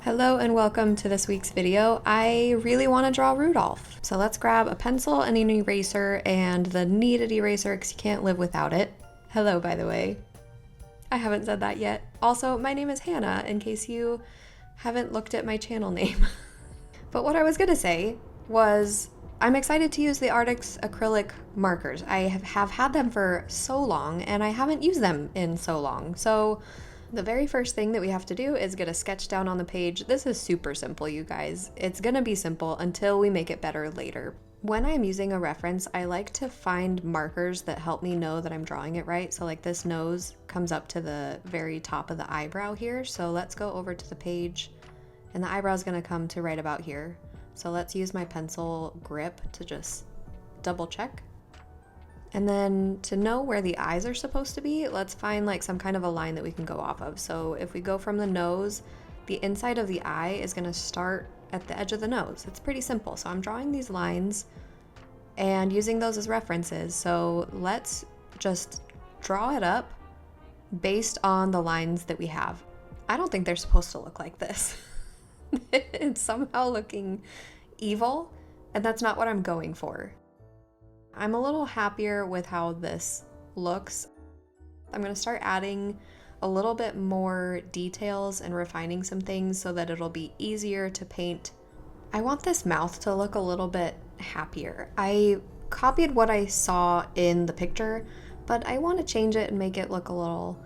Hello and welcome to this week's video. I really want to draw Rudolph. So let's grab a pencil and an eraser and the kneaded eraser because you can't live without it. Hello, by the way. I haven't said that yet. Also, my name is Hannah in case you haven't looked at my channel name. But what I was gonna say was I'm excited to use the ARRTX Acrylic Markers. I have had them for so long and I haven't used them in so long. So the very first thing that we have to do is get a sketch down on the page. This is super simple, you guys. It's gonna be simple until we make it better later. When I'm using a reference, I like to find markers that help me know that I'm drawing it right. So like this nose comes up to the very top of the eyebrow here. So let's go over to the page and the eyebrow is gonna come to right about here. So let's use my pencil grip to just double check. And then to know where the eyes are supposed to be, let's find like some kind of a line that we can go off of. So if we go from the nose, the inside of the eye is gonna start at the edge of the nose. It's pretty simple. So I'm drawing these lines and using those as references. So let's just draw it up based on the lines that we have. I don't think they're supposed to look like this. It's somehow looking evil, and that's not what I'm going for. I'm a little happier with how this looks. I'm going to start adding a little bit more details and refining some things so that it'll be easier to paint. I want this mouth to look a little bit happier. I copied what I saw in the picture, but I want to change it and make it look a little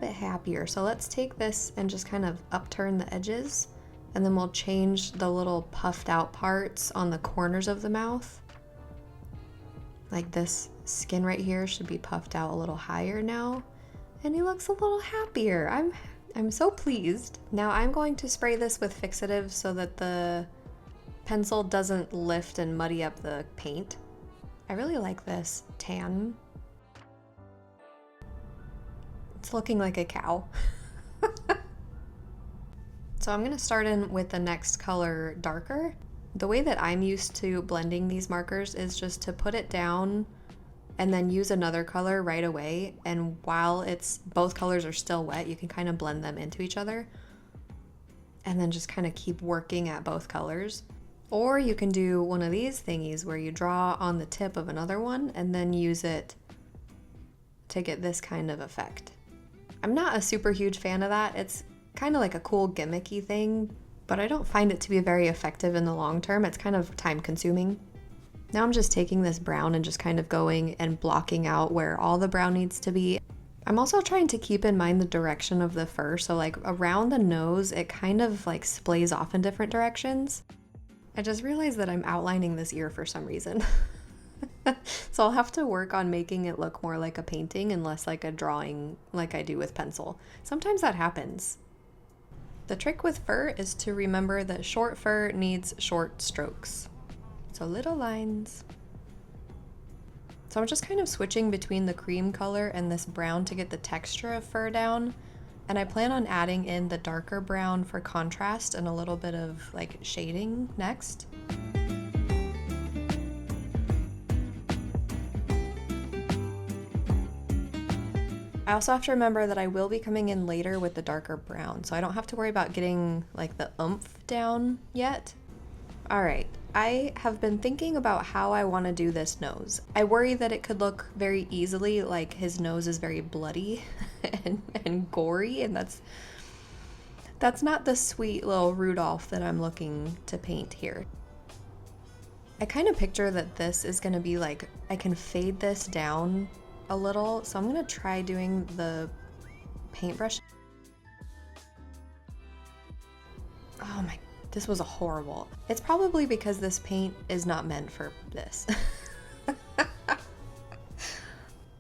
bit happier. So let's take this and just kind of upturn the edges, and then we'll change the little puffed out parts on the corners of the mouth. Like this skin right here should be puffed out a little higher now, and he looks a little happier. I'm so pleased. Now I'm going to spray this with fixative so that the pencil doesn't lift and muddy up the paint. I really like this tan. It's looking like a cow. So I'm gonna start in with the next color darker. The way that I'm used to blending these markers is just to put it down and then use another color right away. And while both colors are still wet, you can kind of blend them into each other and then just kind of keep working at both colors. Or you can do one of these thingies where you draw on the tip of another one and then use it to get this kind of effect. I'm not a super huge fan of that. It's kind of like a cool gimmicky thing, but I don't find it to be very effective in the long term. It's kind of time consuming. Now I'm just taking this brown and just kind of going and blocking out where all the brown needs to be. I'm also trying to keep in mind the direction of the fur. So like around the nose, it kind of like splays off in different directions. I just realized that I'm outlining this ear for some reason. So I'll have to work on making it look more like a painting and less like a drawing like I do with pencil. Sometimes that happens. The trick with fur is to remember that short fur needs short strokes. So little lines. So I'm just kind of switching between the cream color and this brown to get the texture of fur down. And I plan on adding in the darker brown for contrast and a little bit of like shading next. I also have to remember that I will be coming in later with the darker brown, so I don't have to worry about getting like the oomph down yet. All right, I have been thinking about how I want to do this nose. I worry that it could look very easily like his nose is very bloody and gory, and that's not the sweet little Rudolph that I'm looking to paint here. I kind of picture that this is going to be like, I can fade this down a little, so I'm gonna try doing the paintbrush. Oh my, this was horrible. It's probably because this paint is not meant for this.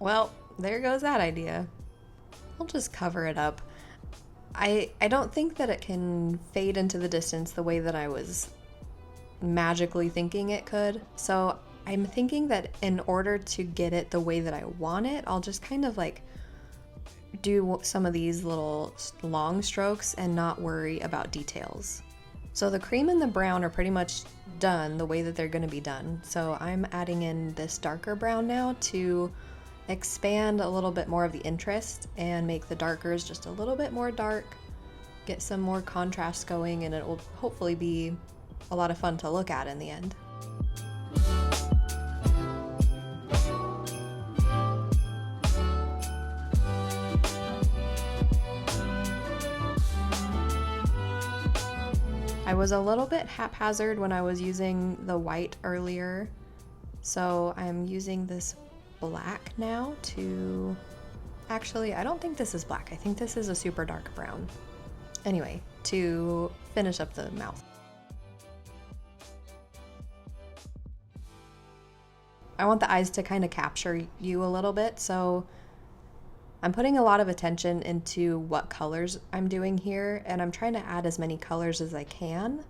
Well, there goes that idea. I'll just cover it up. I don't think that it can fade into the distance the way that I was magically thinking it could, so I'm thinking that in order to get it the way that I want it, I'll just kind of like do some of these little long strokes and not worry about details. So the cream and the brown are pretty much done the way that they're going to be done. So I'm adding in this darker brown now to expand a little bit more of the interest and make the darkers just a little bit more dark get some more contrast going, and it will hopefully be a lot of fun to look at in the end. I was a little bit haphazard when I was using the white earlier, so I'm using this black now to... Actually, I don't think this is black. I think this is a super dark brown. Anyway, to finish up the mouth. I want the eyes to kind of capture you a little bit, so I'm putting a lot of attention into what colors I'm doing here, and I'm trying to add as many colors as I can.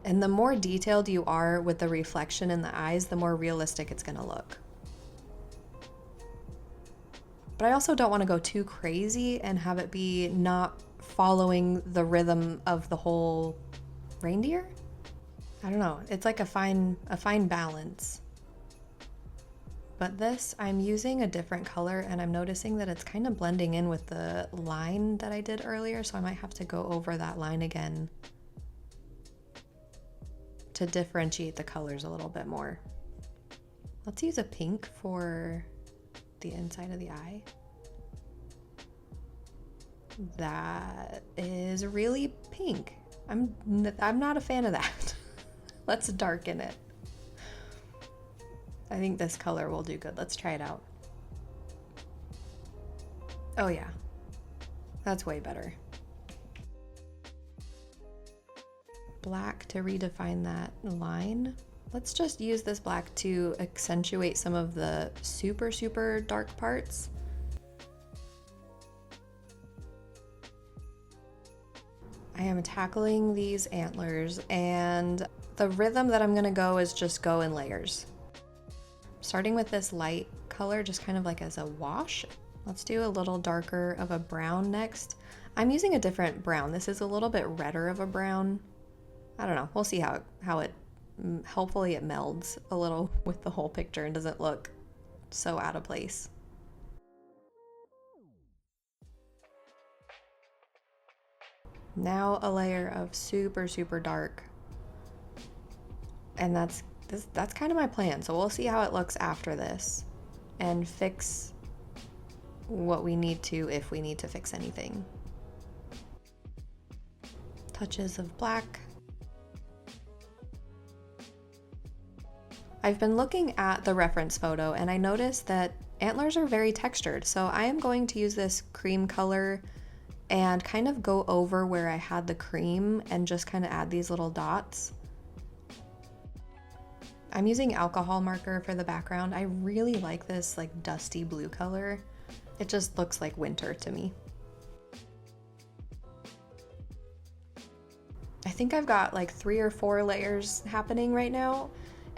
And the more detailed you are with the reflection in the eyes, the more realistic it's gonna look. But I also don't want to go too crazy and have it be not following the rhythm of the whole reindeer. I don't know, it's like a fine balance. But this, I'm using a different color, and I'm noticing that it's kind of blending in with the line that I did earlier, so I might have to go over that line again to differentiate the colors a little bit more. Let's use a pink for the inside of the eye. That is really pink. I'm not a fan of that. Let's darken it. I think this color will do good. Let's try it out. Oh yeah, that's way better. Black to redefine that line. Let's just use this black to accentuate some of the super dark parts. I am tackling these antlers, and the rhythm that I'm gonna go is just go in layers. Starting with this light color, just kind of like as a wash. Let's do a little darker of a brown next. I'm using a different brown. This is a little bit redder of a brown. I don't know, we'll see how it, hopefully it melds a little with the whole picture and doesn't look so out of place. Now a layer of super dark. And that's kind of my plan. So we'll see how it looks after this and fix what we need to, if we need to fix anything. Touches of black. I've been looking at the reference photo, and I noticed that antlers are very textured. So I am going to use this cream color and kind of go over where I had the cream and just kind of add these little dots. I'm using alcohol marker for the background. I really like this like dusty blue color. It just looks like winter to me. I think I've got like 3 or 4 layers happening right now.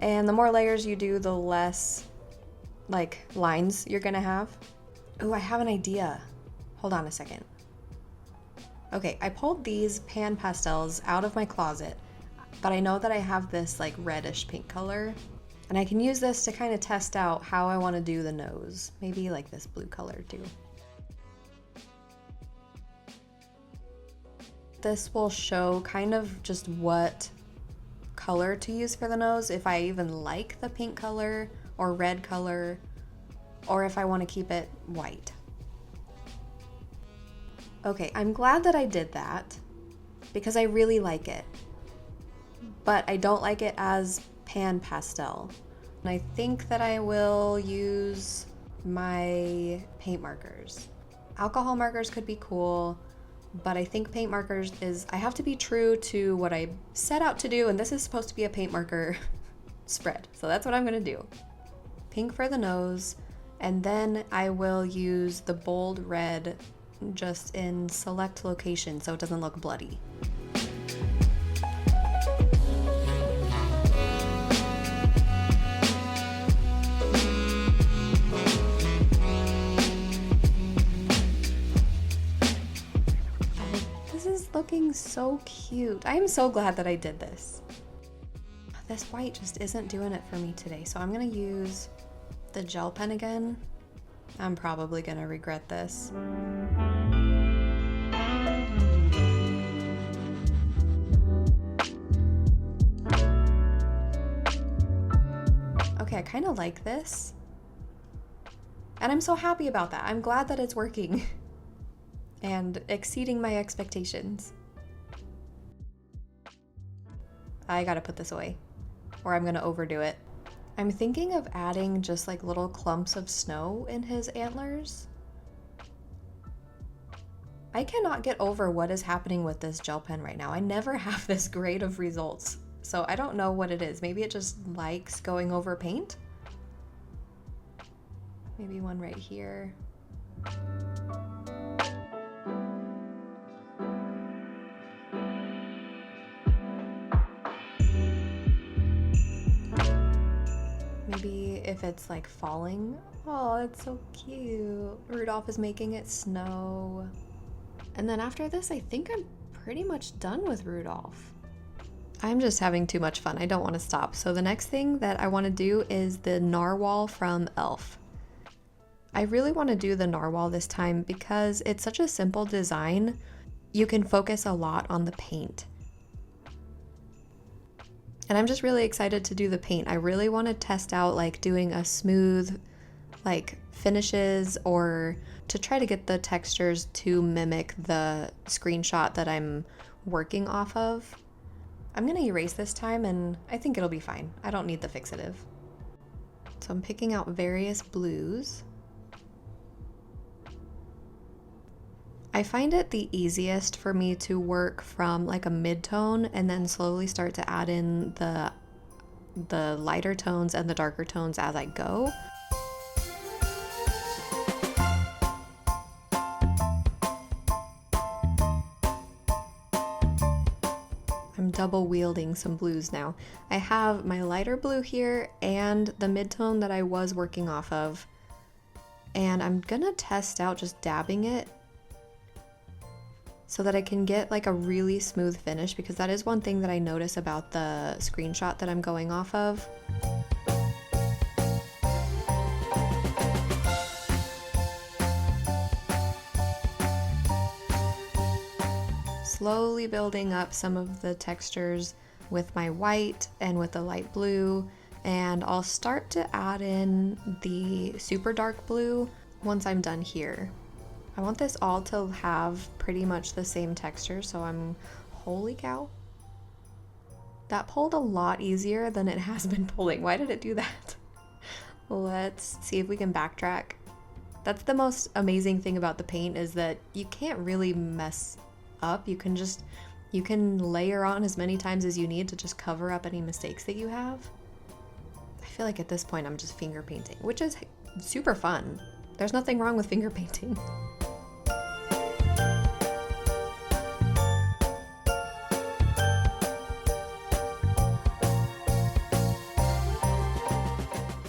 And the more layers you do, the less like lines you're gonna have. Oh, I have an idea. Hold on a second. Okay, I pulled these pan pastels out of my closet, but I know that I have this like reddish pink color, and I can use this to kind of test out how I want to do the nose. Maybe like this blue color too. This will show kind of just what color to use for the nose, if I even like the pink color or red color, or if I want to keep it white. Okay, I'm glad that I did that because I really like it, but I don't like it as pan pastel. And I think that I will use my paint markers. Alcohol markers could be cool, but I think paint markers is, I have to be true to what I set out to do, and this is supposed to be a paint marker spread. So that's what I'm gonna do. Pink for the nose, and then I will use the bold red just in select locations so it doesn't look bloody. This is looking so cute. I am so glad that I did this. This white just isn't doing it for me today, so I'm gonna use the gel pen again. I'm probably gonna regret this. Okay, I kind of like this. And I'm so happy about that. I'm glad that it's working and exceeding my expectations. I gotta put this away or I'm gonna overdo it. I'm thinking of adding just like little clumps of snow in his antlers. I cannot get over what is happening with this gel pen right now. I never have this great of results. So I don't know what it is. Maybe it just likes going over paint. Maybe one right here. Maybe if it's like falling. Oh, it's so cute. Rudolph is making it snow. And then after this, I think I'm pretty much done with Rudolph. I'm just having too much fun. I don't want to stop. So the next thing that I want to do is the Narwhal from Elf. I really want to do the Narwhal this time because it's such a simple design. You can focus a lot on the paint. And I'm just really excited to do the paint. I really want to test out like doing a smooth like finishes or to try to get the textures to mimic the screenshot that I'm working off of. I'm gonna erase this time and I think it'll be fine. I don't need the fixative. So I'm picking out various blues. I find it the easiest for me to work from like a mid-tone and then slowly start to add in the lighter tones and the darker tones as I go. I'm double wielding some blues now. I have my lighter blue here and the mid-tone that I was working off of. And I'm gonna test out just dabbing it so that I can get like a really smooth finish, because that is one thing that I notice about the screenshot that I'm going off of. Slowly building up some of the textures with my white and with the light blue, and I'll start to add in the super dark blue once I'm done here. I want this all to have pretty much the same texture, so holy cow. That pulled a lot easier than it has been pulling. Why did it do that? Let's see if we can backtrack. That's the most amazing thing about the paint, is that you can't really mess up. You can layer on as many times as you need to just cover up any mistakes that you have. I feel like at this point I'm just finger painting, which is super fun. There's nothing wrong with finger painting.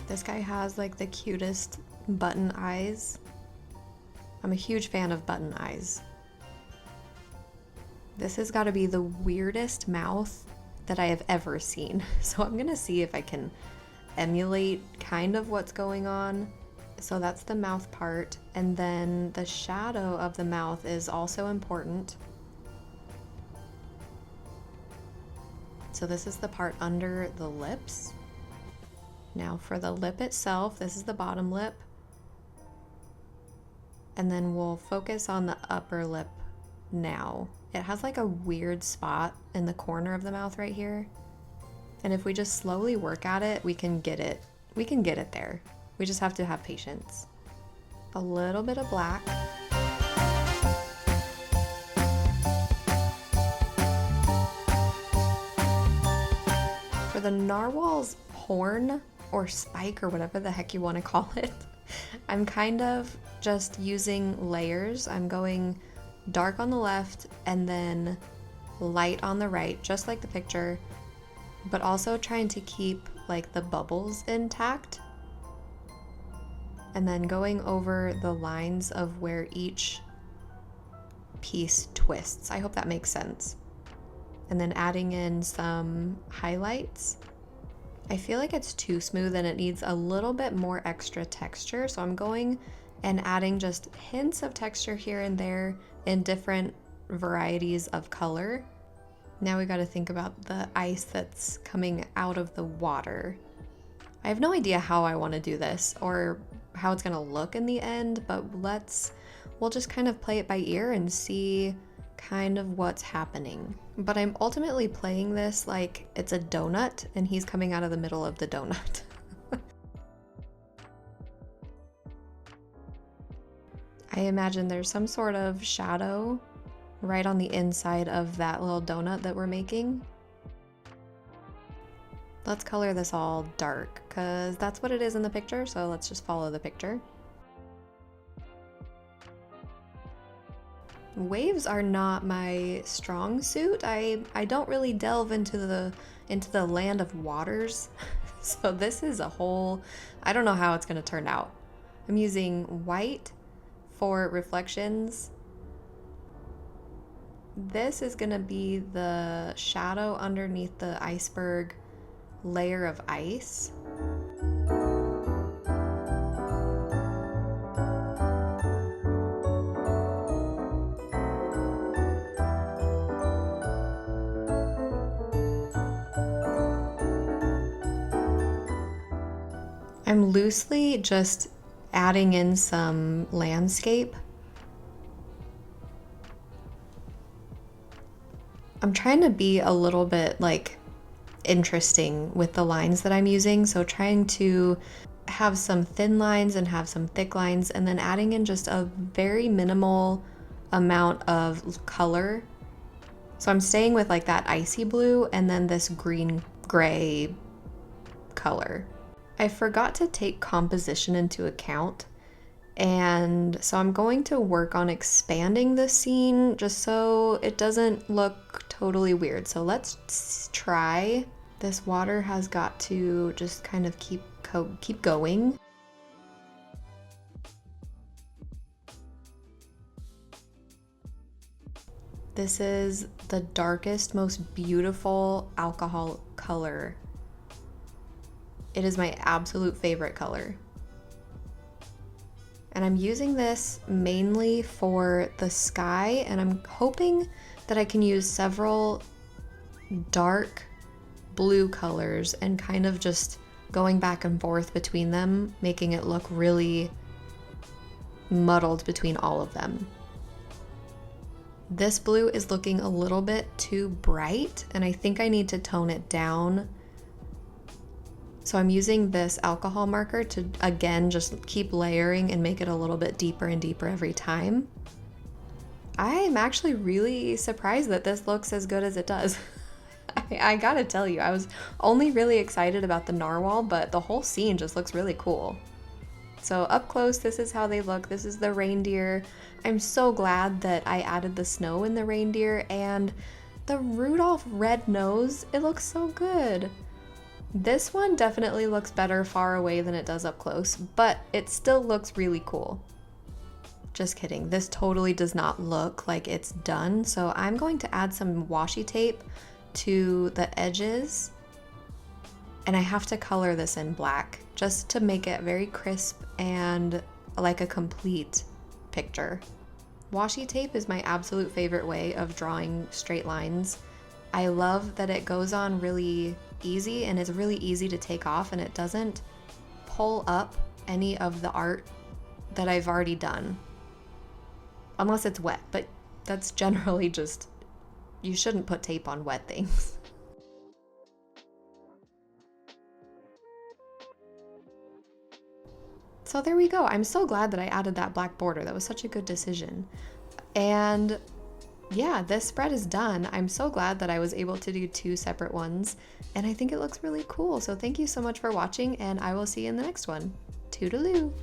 This guy has like the cutest button eyes. I'm a huge fan of button eyes. This has got to be the weirdest mouth that I have ever seen. So I'm gonna see if I can emulate kind of what's going on. So that's the mouth part. And then the shadow of the mouth is also important. So this is the part under the lips. Now for the lip itself, this is the bottom lip. And then we'll focus on the upper lip now. It has like a weird spot in the corner of the mouth right here. And if we just slowly work at it, we can get it. We can get it there. We just have to have patience. A little bit of black. For the narwhal's horn or spike or whatever the heck you want to call it, I'm kind of just using layers. I'm going dark on the left and then light on the right, just like the picture, but also trying to keep like the bubbles intact, and then going over the lines of where each piece twists. I hope that makes sense. And then adding in some highlights. I feel like it's too smooth and it needs a little bit more extra texture, so I'm going and adding just hints of texture here and there in different varieties of color. Now we got to think about the ice that's coming out of the water. I have no idea how I want to do this or how it's going to look in the end, but we'll just kind of play it by ear and see kind of what's happening. But I'm ultimately playing this like it's a donut and he's coming out of the middle of the donut. I imagine there's some sort of shadow right on the inside of that little donut that we're making. Let's color this all dark because that's what it is in the picture, so let's just follow the picture. Waves are not my strong suit. I don't really delve into the land of waters. So this is a whole, I don't know how it's going to turn out. I'm using white for reflections. This is going to be the shadow underneath the iceberg layer of ice. I'm loosely just adding in some landscape. I'm trying to be a little bit like interesting with the lines that I'm using, so trying to have some thin lines and have some thick lines, and then adding in just a very minimal amount of color. So I'm staying with like that icy blue and then this green gray color. I forgot to take composition into account, and so I'm going to work on expanding the scene just so it doesn't look totally weird. So let's try. This water has got to just kind of keep going. This is the darkest, most beautiful alcohol color. It is my absolute favorite color. And I'm using this mainly for the sky, and I'm hoping that I can use several dark blue colors and kind of just going back and forth between them, making it look really muddled between all of them. This blue is looking a little bit too bright, and I think I need to tone it down. So I'm using this alcohol marker to, again, just keep layering and make it a little bit deeper and deeper every time. I'm actually really surprised that this looks as good as it does. I gotta tell you, I was only really excited about the narwhal, but the whole scene just looks really cool. So up close, this is how they look. This is the reindeer. I'm so glad that I added the snow in the reindeer, and the Rudolph red nose, it looks so good. This one definitely looks better far away than it does up close, but it still looks really cool. Just kidding, this totally does not look like it's done, so I'm going to add some washi tape to the edges, and I have to color this in black just to make it very crisp and like a complete picture. Washi tape is my absolute favorite way of drawing straight lines. I love that it goes on really easy and it's really easy to take off, and it doesn't pull up any of the art that I've already done. Unless it's wet, but that's generally just, you shouldn't put tape on wet things. So there we go. I'm so glad that I added that black border. That was such a good decision. And yeah, this spread is done. I'm so glad that I was able to do 2 separate ones, and I think it looks really cool. So thank you so much for watching, and I will see you in the next one. Toodaloo!